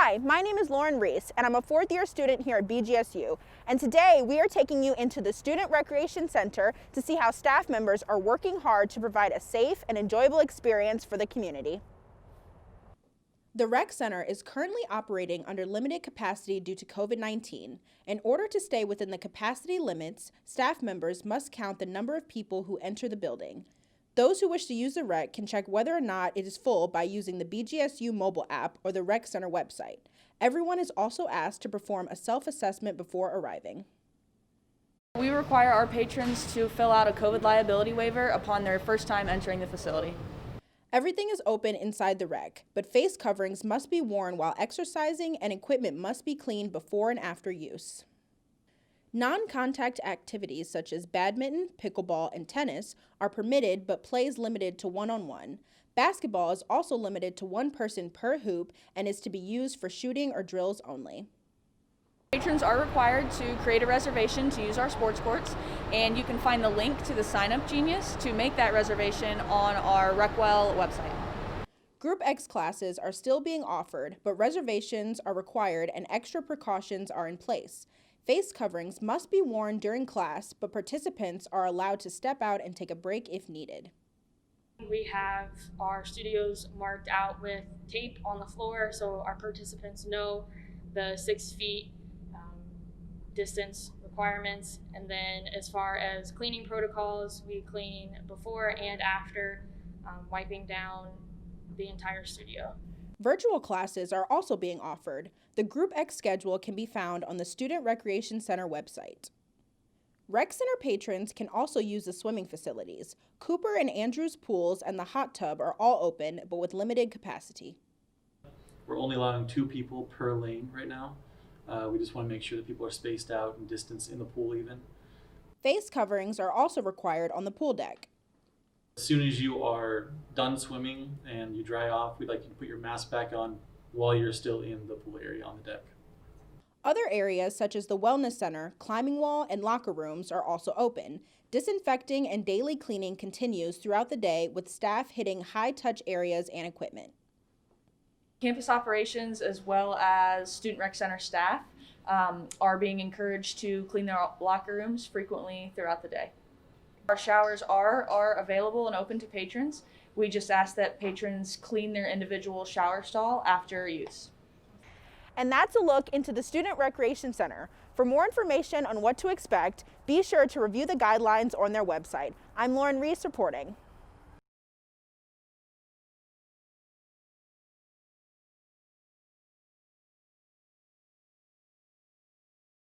Hi, my name is Lauren Reese, and I'm a fourth-year student here at BGSU. And today we are taking you into the Student Recreation Center to see how staff members are working hard to provide a safe and enjoyable experience for the community. The Rec Center is currently operating under limited capacity due to COVID-19. In order to stay within the capacity limits, staff members must count the number of people who enter the building. Those who wish to use the rec can check whether or not it is full by using the BGSU mobile app or the Rec Center website. Everyone is also asked to perform a self-assessment before arriving. We require our patrons to fill out a COVID liability waiver upon their first time entering the facility. Everything is open inside the rec, but face coverings must be worn while exercising and equipment must be cleaned before and after use. Non-contact activities such as badminton, pickleball, and tennis are permitted, but play is limited to one-on-one. Basketball is also limited to one person per hoop and is to be used for shooting or drills only. Patrons are required to create a reservation to use our sports courts, and you can find the link to the Sign Up Genius to make that reservation on our RecWell website. Group X classes are still being offered, but reservations are required and extra precautions are in place. Face coverings must be worn during class, but participants are allowed to step out and take a break if needed. We have our studios marked out with tape on the floor so our participants know the 6 feet distance requirements. And then as far as cleaning protocols, we clean before and after, wiping down the entire studio. Virtual classes are also being offered. The Group X schedule can be found on the Student Recreation Center website. Rec Center patrons can also use the swimming facilities. Cooper and Andrews pools and the hot tub are all open, but with limited capacity. We're only allowing 2 people per lane right now. We just want to make sure that people are spaced out and distanced in the pool even. Face coverings are also required on the pool deck. As soon as you are done swimming and you dry off, we'd like you to put your mask back on while you're still in the pool area on the deck. Other areas such as the Wellness Center, climbing wall, and locker rooms are also open. Disinfecting and daily cleaning continues throughout the day with staff hitting high-touch areas and equipment. Campus operations as well as Student Rec Center staff are being encouraged to clean their locker rooms frequently throughout the day. Our showers are available and open to patrons. We just ask that patrons clean their individual shower stall after use. And that's a look into the Student Recreation Center. For more information on what to expect, be sure to review the guidelines on their website. I'm Lauren Reese reporting.